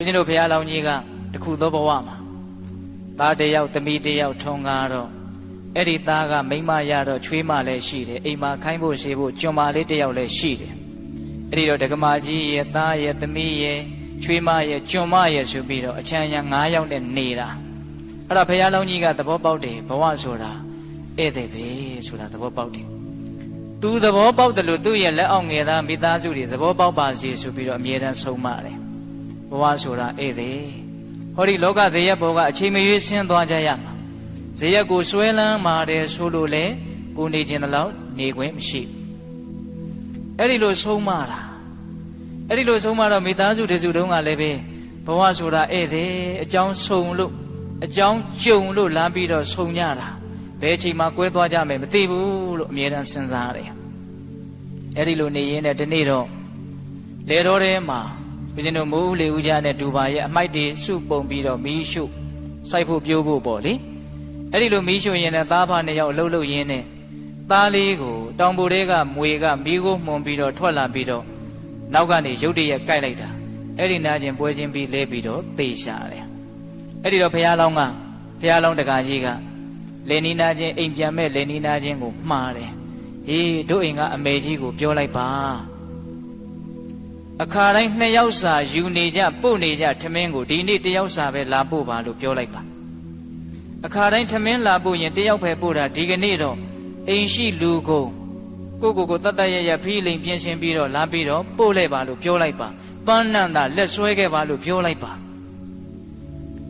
ဦးဇင်းတို့ဘုရားလောင်းကြီးကတခုသောဘဝမှာသားတစ်ယောက်သမီးတစ်ယောက်ထွန်းကားတော့အဲ့ဒီသားကမိန်းမရတော့ချွေးမလည်းရှိတယ်အိမ်မှာခိုင်းဖို့ရှိဖို့ကျွန်မလေးတစ်ယောက်လည်းရှိတယ်အဲ့ဒီတော့ဒကမာကြီးရဲ့သားရဲ့သမီးရဲ့ချွေးမရဲ့ကျွန်မရဲ့ဆိုပြီးတော့အချမ်းရ9ယောက်နဲ့နေတာအဲ့ဒါဘုရားလောင်းကြီးကသဘောပေါက်တယ်ဘဝဆိုတာဧည့်သည်ပဲဆိုတာသဘောပေါက်တယ်သူသဘောပေါက်တယ်လို့သူ့ရဲ့လက်အောက်ငယ်သားမိသားစုတွေသဘောပေါက်ပါစေဆိုပြီးတော့အမြဲတမ်းဆုံးမတယ်ဘဝဆိုတာဧည့်သည်ဟောဒီလောကဇေယျဘောကအချိန်မရွေးဆင်းသွားကြရမှာဇေယျကိုဆွဲလန်းမာတယ်ဆိုလို့လေကိုနေခြင်းတလောက်နေခွင့်မရှိအဲ့ဒီလိုဆုံးမတာအဲ့ဒီလိုဆုံးမတော့မိသားစုတစုတုံးကလည်းပဲဘဝဆိုတာဧည့်သည်အကြောင်းဆုံလို့အကြောင်းကြုံလို့လမ်းပြီးတော့ဆုံကြတာဘယ်အချိန်မှကွဲသွားကြမယ်မသိဘူးလို့အမြဲတမ်းစဉ်းစားတယ်အဲ့ဒီလိုနေရင်းနဲ့ဒီနေ့တော့လေတော်ထဲမှာဦးဇင်းတို့မိုးဦးလေဦးကြနဲ့ဒူပါရဲ့အမိုက်တွေစုပုံပြီးတော့မီးရှို့စိုက်ဖို့ပြိုးဖို့ပေါ့လေအဲ့ဒီလိုမီးရှို့ရင်လည်းသားဖာနှစ်ယောက်အလုပ်လုပ်ရင်းနဲ့သားလေးကိုတောင်ပေါ်ထဲကမွေကမီးကိုမှုန်ပြီးတော့ထွက်လာပြီးတော့နောက်ကနေရုတ်တရက်ကြိုက်လိုက်တာအဲ့ဒီနာကျင်ပွဲချင်းပြီးလဲပြီးတော့သေရှာတယ်အဲ့ဒီတော့ဘုရားလောင်းတကာကြီးကလေနီနာချင်းအိမ်ပြန်မဲ့လေနီနာချင်းကိုမှားတယ်ဟေးတို့အိမ်ကအမေကြီးကိုပြောလိုက်ပါအခါတိုင်း2ယောက်စာယူနေကြပို့နေကြထမင်းကိုဒီနေ့1ယောက်စာပဲလာပို့ပါလို့ပြောလိုက်ပါအခါတိုင်းထမင်းလာပို့ရင်1ယောက်ပဲပို့တာဒီကနေ့တော့အိမ်ရှိလူကိုတတ်တတ်ရဖီးလိန်ပြင်ဆင်ပြီးတော့လာပြီးတော့ပို့လိုက်ပါလို့ပြောလိုက်ပါပန်းနန္တာလက်ဆွဲခဲ့ပါလို့ပြောလိုက်ပါ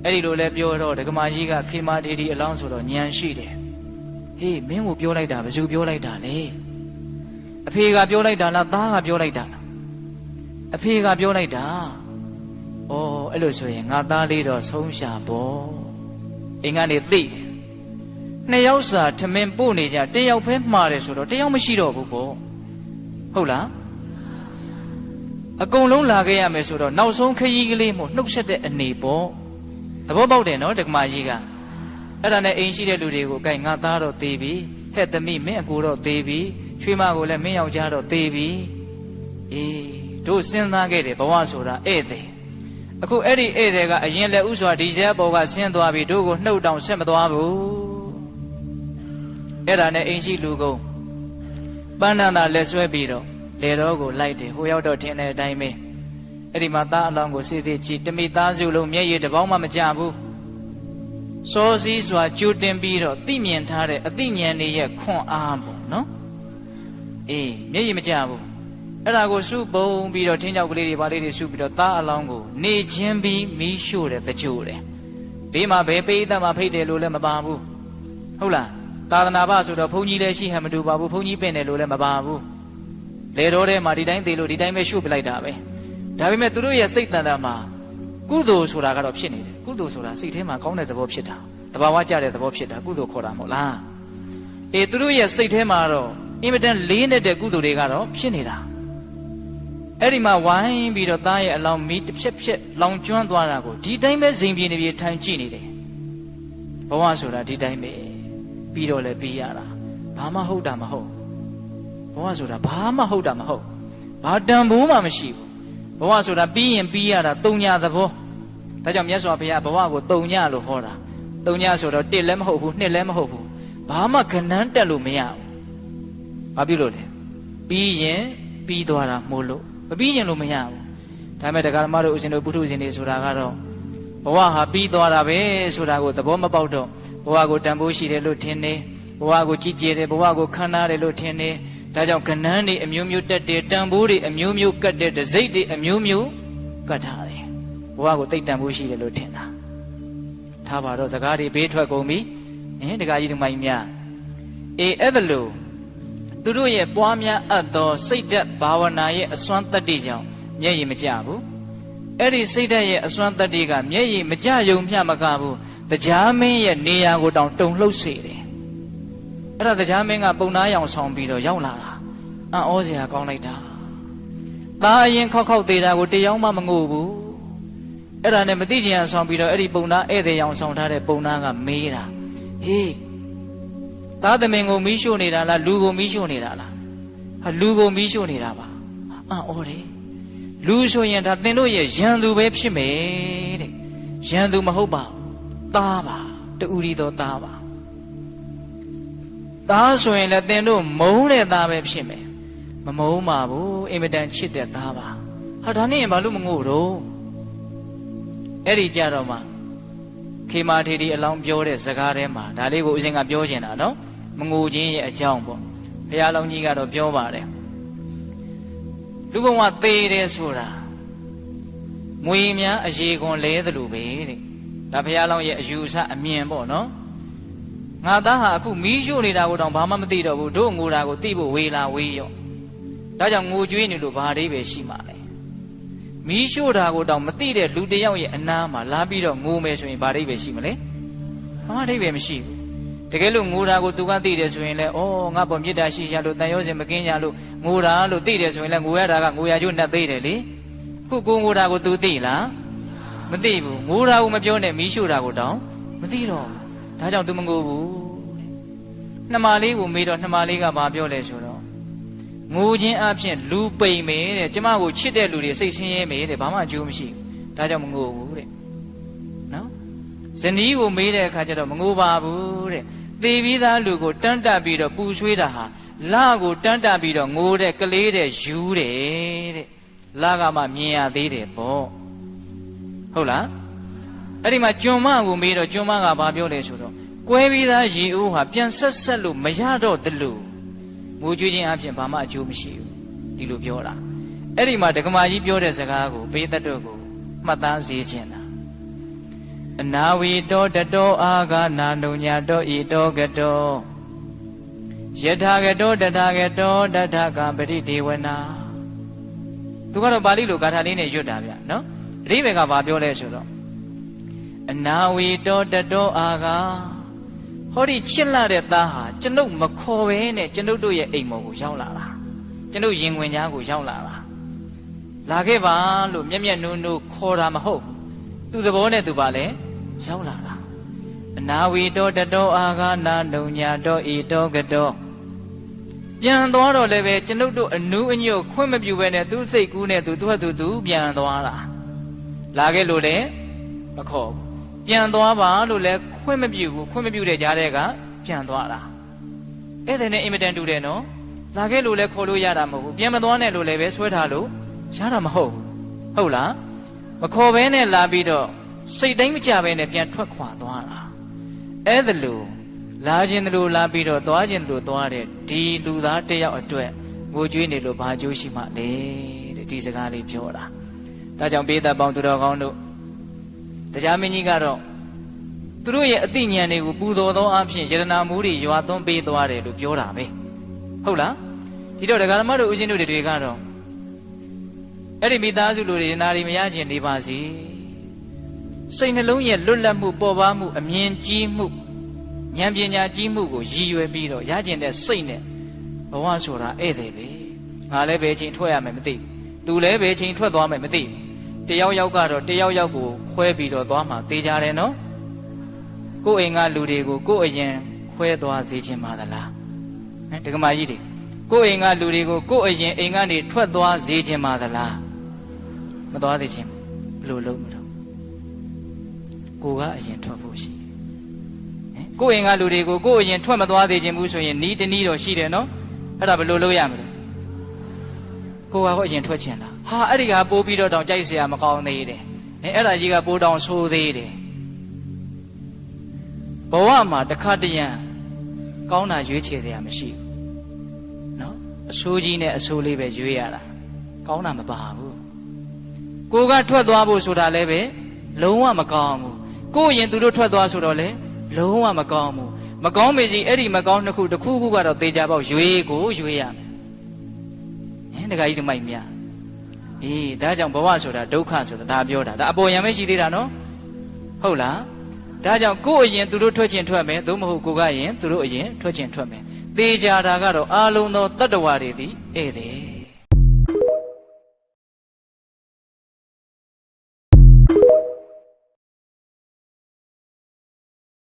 အဲ့ဒီလိုလဲပြောတော့ဒကမာကြီးကခေမာထေတီအလောင်းဆိုတော့ညံရှိတယ်ဟေးမင်းကိုပြောလိုက်တာဘယ်သူပြောလိုက်တာလဲအဖေကပြောလိုက်တာလားသားကပြောလိုက်တာလားအဖေကပြောလိုက်တာဩအဲ့လိုဆိုရင်ငါသားလေးတော့ဆုံးရှာပေါ့အိမ်ကနေသိတယ်2ယောက်စာထမင်းပို့နေကြ1ယောက်ပဲမှားတယ်ဆိုတော့1ယောက်မရှိတော့ဘူးပေါ့ဟုတ်လားအကုန်လုံးလာခဲ့ရမယ်ဆိုတော့နောက်ဆုံးခရီးကလေးမို့နှုတ်ဆက်တဲ့အနေပေါ့သဘောပေါက်တယ်နော်ဒကမာကြီးကအဲ့ဒါနဲ့အိမ်ရှိတဲ့လူတွေကိုကိုင်ငါသားတော့သေးပြီဟဲ့သမီးမင်းအကိုတော့သေးပြီချွေးမကိုလည်းမင်းယောက်ျားတော့သေးပြီအေးတို့စဉ်းစားခဲ့တယ်ဘဝဆိုတာဧည့်သည်အခုအဲ့ဒီဧည့်သည်ကအရင်လက်ဥစွာဒီဇဲဘောကဆင်းသွားပြီတို့ကိုနှုတ်တောင်ဆက်မသွားဘူးအဲ့ဒါနဲ့အိမ်ရှိလူကုန်ပန်းနန္တာလက်ဆွဲပြီးတော့လေတော်ကိုလိုက်တယ်ဟိုရောက်တော့ထင်းတဲ့အတိုင်းပဲအဲ့ဒီမှာသားအလောင်းကိုစေသေးကြည့်တမိသားစုလုံးမျက်ရည်တစ်ပေါင်းမှမကျဘူးစောစည်းစွာကြိုတင်ပြီးတော့သိမြင်ထားတဲ့အသိဉာဏ်တွေရဲ့ခွန်အားပေါ့နော်အေးမျက်ရည်မကျဘူးအဲ့ဒါကိုစုပုံပြီးတော့ထင်းကြောက်ကလေးတွေဗာလေးတွေစုပြီးတော့သားအလောင်းကိုနေချင်းပြီးမီးရှို့တယ်တကြိုတယ်ဘေးမှာဘယ်ပိဋကမှာဖိတ်တယ်လို့လည်းမပါဘူးဟုတ်လားသာသနာ့ဘဆိုတော့ဘုန်းကြီးလည်းရှိဟန်မတူပါဘူးဘုန်းကြီးပင့်တယ်လို့လည်းမပါဘူးလေတော်ထဲမှာဒီတိုင်းသေးလို့ဒီတိုင်းပဲရှို့ပြလိုက်တာပဲဒါပေမဲ့သူတို့ရဲ့စိတ်တန်တာမှာကုသိုလ်ဆိုတာကတော့ဖြစ်နေတယ်ကုသိုလ်ဆိုတာစိတ်ထဲမှာကောင်းတဲ့သဘောဖြစ်တာတဘာဝကျတဲ့သဘောဖြစ်တာကုသိုလ်ခေါ်တာမဟုတ်လားအေးသူတို့ရဲ့စိတ်ထဲမှာတော့အင်မတန်လေးနေတဲ့ကုသိုလ်တွေကတော့ဖြစ်နေတာအဲ့ဒီမှာဝိုင်းပြီးတော့သားရဲ့အလောင်းမီးတစ်ဖြက်လောင်ကျွမ်းသွားတာကိုဒီတိုင်းပဲဇင်ပြေနေပြေထိုင်ကြည့်နေတယ်ဘဝဆိုတာဒီတိုင်းပဲပြီးတော့လည်းပြီးရတာဘာမှဟုတ်တာမဟုတ်ဘဝဆိုတာဘာမှဟုတ်တာမဟုတ်ဘာတန်ဖိုးမှမရှိဘူးဘဝဆိုတာပြီးရင်ပြီးရတာတုံညာသဘောဒါကြောင့်မြတ်စွာဘုရားဘဝကိုတုံညာလို့ဟောတာတုံညာဆိုတော့1လည်းမဟုတ်ဘူး2လည်းမဟုတ်ဘူးဘာမှကဏ္ဍတက်လို့မရဘူးဘာဖြစ်လို့လဲပြီးရင်ပြီးသွားတာမို့လို့မပြီးရင်လို့မရဘူးဒါပေမဲ့တရားဓမ္မတို့ဦးဇင်းတို့ပုထုဇဉ်တွေဆိုတာကတော့ဘဝဟာပြီးသွားတာပဲဆိုတာကိုသဘောမပေါက်တော့ဘဝကိုတန်ဖိုးရှိတယ်လို့ထင်တယ်ဘဝကိုကြီးကျယ်တယ်ဘဝကိုခမ်းနားတယ်လို့ထင်တယ်ဒါကြောင့်ကဏ္ဍတွေအမျိုးမျိုးတက်တယ်တန်ဖိုးတွေအမျိုးမျိုးကတ်တယ်တစိမ့်တွေအမျိုးမျိုးကတ်ထားတယ်ဘဝကိုတိတ်တန်ဖိုးရှိတယ်လို့ထင်တာထားပါတော့စကားတွေဘေးထွက်ကုန်ပြီတကားကြီးဒီမိုင်းများအေးအဲ့ဒါလို့သူတို့ရဲ့ပွားများအပ်သောစိတ်ဓာတ်ဘာဝနာရဲ့အစွမ်းတတ္တိကြောင့်မျက်ရည်မကျဘူးအဲ့ဒီစိတ်ဓာတ်ရဲ့အစွမ်းတတ္တိကမျက်ရည်မကျယုံမျှမကဘူးတရားမင်းရဲ့နေရာကိုတောင်တုန်လှုပ်စေတယ်အဲ့ဒါတရားမင်းကပုံနာရောင်ဆောင်ပြီးတော့ရောက်လာတာအံ့ဩစရာကောင်းလိုက်တာသားအရင်ခောက်သေးတာကိုတရားမှမငို့ဘူးအဲ့ဒါနဲ့မသိချင်အောင်ဆောင်ပြီးတော့အဲ့ဒီပုံနာဧည့်သည်ရောင်ဆောင်ထားတဲ့ပုံနာကမေးတာဟေးသားသမင်ကိုမီးရှို့နေတာလားလူကိုမီးရှို့နေတာလားဟာလူကိုမီးရှို့နေတာပါအံ့ဩတယ် လူဆိုရင်ဒါသင်တို့ရဲ့ရန်သူပဲဖြစ်မယ်တဲ့ရန်သူမဟုတ်ပါဘူးသားပါတူရီတော်သားပါသားဆိုရင်လည်းသင်တို့မုန်းတဲ့သားပဲဖြစ်မယ်မမုန်းပါဘူးအင်မတန်ချစ်တဲ့သားပါဟာဒါနဲ့ရင်ဘာလို့မငို့တော့အဲ့ဒီကြတော့မှခေမာထေတီအလောင်းပြောတဲ့စကားထဲမှာဒါလေးကိုဦးဇင်းကပြောချင်တာနော်မငိုခြင်းရဲ့အကြောင်းပေါ့ဘုရားလောင်းကြီးကတော့ပြောပါတယ်လူဘဝသေးတယ်ဆိုတာမွေများအရေခွန်လဲသလိုပဲတဲ့ဒါဘုရားလောင်းရဲ့အယူအဆအမြင်ပေါ့နော်ငါသားဟာအခုမီးရှို့နေတာကိုတောင်ဘာမှမသိတော့ဘူးတို့ငိုတာကိုသိဖို့ဝေးလာဝေးရောဒါကြောင့်ငိုကြွေးနေလို့ဘာအဓိပ္ပာယ်ရှိမှာလဲမီးရှို့တာကိုတောင်မသိတဲ့လူတစ်ယောက်ရဲ့အနားမှာလာပြီးတော့ငိုမယ်ဆိုရင်ဘာအဓိပ္ပာယ်ရှိမလဲဘာမှအဓိပ္ပာယ်မရှိဘူးတကယ်လို့ငိုတာကိုသူကသိတယ်ဆိုရင်လည်းဩငါပေါ်မြစ်တာရှိရလို့တန်ရောစင်မကင်းကြလို့ငိုတာလို့သိတယ်ဆိုရင်လည်းငိုရတာကငိုရချို့နဲ့သိတယ်လေအခုကိုငိုတာကိုသူသိလားမသိဘူးငိုတာကိုမပြောနဲ့မီးရှို့တာကိုတောင်မသိတော့ဒါကြောင့်သူမငိုဘူးနှမလေးကိုမေးတော့နှမလေးကဘာပြောလဲဆိုတော့ငိုခြင်းအပြင်လူပိန်မယ်တဲ့ကျမကိုချစ်တဲ့လူတွေစိတ်ဆင်းရဲမယ်တဲ့ဘာမှအကျိုးမရှိဘူးဒါကြောင့်မငိုဘူးတဲ့နော်ဇနီးကိုမေးတဲ့အခါကျတော့မငိုပါဘူးတဲ့သေပြီးသားလူကိုတန်းတက်ပြီးတော့ပူဆွေးတာဟာလကိုတန်းတက်ပြီးတော့ငိုတဲ့ကလေးတဲ့ယူတယ်တဲ့လကမှမြင်ရသေးတယ်ပေါ့ဟုတ်လားအဲ့ဒီမှာကျွန်မကိုမေးတော့ကျွန်မကဘာပြောလဲဆိုတော့ကွဲပြီးသားရေအိုးဟာပြန်ဆက်လို့မရတော့တလို့ငိုကြွေးခြင်းအပြင်ဘာမှအကျိုးမရှိဘူးဒီလိုပြောတာအဲ့ဒီမှာဒကမာကြီးပြောတဲ့စကားကိုဘေးသက်တို့ကိုမှတ်သားစေခြင်းတာအနာဝီတောတတောအာဂနာနုညာတောဤတောကတောယထာကတောတထာကတောတထကပရိဒေဝနာသူကတော့ပါဠိလိုဂါထာလေးနဲ့ရွတ်တာဗျနော်အဓိပ္ပာယ်ကဘာပြောလဲဆိုတော့အနာဝီတောတတောအာဂဟောဒီချစ်လာတဲ့သားဟာကျွန်ုပ်မခေါ်ဘဲနဲ့ကျွန်ုပ်တို့ရဲ့အိမ်မော်ကိုရောက်လာတာကျွန်ုပ်ရင်ဝင်ကြားကိုရောက်လာတာလာခဲ့ပါလို့မျက်မျက်နှုံနှုံခေါ်တာမဟုတ်သူသဘောနဲ့သူပါလေရောက်လာတာအနာဝီတောတတောအာဂနာနုညာတောဤတောကတောပြန်သွားတော့လည်းပဲကျွန်ုပ်တို့အနူးအညွတ်ခွင့်မပြုဘဲနဲ့သူ့စိတ်ကူးနဲ့သူ့ဟတ်သူပြန်သွားတာလာခဲ့လို့လည်းမခေါ်ဘူးပြန်သွားပါလို့လည်းခွင့်မပြုဘူးခွင့်မပြုတဲ့ကြားတဲ့ကပြန်သွားတာအဲ့ဒါနဲ့အင်မတန်တူတယ်နော်လာခဲ့လို့လည်းခေါ်လို့ရတာမဟုတ်ဘူးပြန်မသွားနဲ့လို့လည်းပဲဆွဲထားလို့ရတာမဟုတ်ဘူးဟုတ်လားမခေါ်ဘဲနဲ့လာပြီးတော့စိတ်တိုင်းမကြဘဲနဲ့ပြန်ထွက်ခွာသွားတာအဲ့ဒါလို့လာခြင်းတလို့လာပြီးတော့သွားခြင်းတလို့သွားတဲ့ဒီလူသားတစ်ယောက်အတွက်ငိုကြွေးနေလို့ဘာအကျိုးရှိမှလဲတဲ့ဒီစကားလေးပြောတာဒါကြောင့်ပေးသက်ပေါင်းသူတော်ကောင်းတို့တရားမင်းကြီးကတော့သူတို့ရဲ့အသိဉာဏ်တွေကိုပူဇော်သောအဖြစ်ယတနာမူတွေရွာသွန်းပေးသွားတယ်လို့ပြောတာပဲဟုတ်လားဒီတော့ဒကာဓမ္မတို့ဦးဇင်းတို့တွေကတော့အဲ့ဒီမိသားစုလူတွေနာရီမရခြင်းနေပါစေစိတ်နှလုံးရဲ့လွတ်လပ်မှုပေါ်ပါမှုအမြင်ကြီးမှုဉာဏ်ပညာကြီးမှုကိုရည်ရွယ်ပြီးတော့ရကျင်တဲ့စိတ်နဲ့ဘဝဆိုတာဧည့်သည်ပဲငါလည်းဘယ်ချိန်ထွက်ရမယ်မသိဘူးသူလည်းဘယ်ချိန်ထွက်သွားမယ်မသိဘူးတယောက်ယောက်ကတော့တယောက်ယောက်ကိုခွဲပြီးတော့သွားမှသေကြတယ်နော်ကိုယ်အိမ်ကလူတွေကိုကိုယ်အရင်ခွဲသွားစေခြင်းပါသလားဒကမာကြီးတွေကိုယ်အိမ်ကလူတွေကိုကိုယ်အရင်အိမ်ကနေထွက်သွားစေခြင်းပါသလားမသွားစေခြင်းဘယ်လိုလုပ်မလို့ကိုကအရင်ထွက်ဖို့ရှိတယ်ကိုယ်အိမ်ကလူတွေကိုကိုယ်အရင်ထွက်မသွားစေခြင်းဘူးဆိုရင်နီးတနည်းတော့ရှိတယ်နော်အဲ့ဒါဘယ်လိုလုပ်ရမလဲကိုကတော့အရင်ထွက်ချင်တာဟာအဲ့ဒီကပိုးပြီးတော့တောင်ကြိုက်เสียမကောင်းသေးတယ်အဲ့ဒါကြီးကပိုးတောင်ဆိုးသေးတယ်ဘဝမှာတစ်ခါတရံကောင်းတာရွေးချယ်တယ်မရှိဘူးနော်အဆိုးကြီးနဲ့အဆိုးလေးပဲရွေးရတာကောင်းတာမပါဘူးကိုကထွက်သွားဖို့ဆိုတာလည်းပဲလုံးဝမကောင်းဘူးကို့ရင်သူတို့ထွက်သွားဆိုတော့လေလုံးဝမကောင်းဘူးမကောင်းမေစီအဲ့ဒီမကောင်းတစ်ခုကတော့သေချာပေါက်ရွေးကိုရွေးရမယ်တခါကြီးဒီမိုက်မြအေးဒါကြောင့်ဘဝဆိုတာဒုက္ခဆိုတာဒါပြောတာဒါအပေါ်ယံမရှိသေးတာနော်ဟုတ်လားဒါကြောင့်ကိုယ်အရင်သူတို့ထွက်ခြင်းထွက်မယ်သို့မဟုတ်ကိုကရင်သူတို့အရင်ထွက်ခြင်းထွက်မယ်သေချာတာကတော့အာလုံးသောတတ္တဝါတွေသည်ဧည့်သည်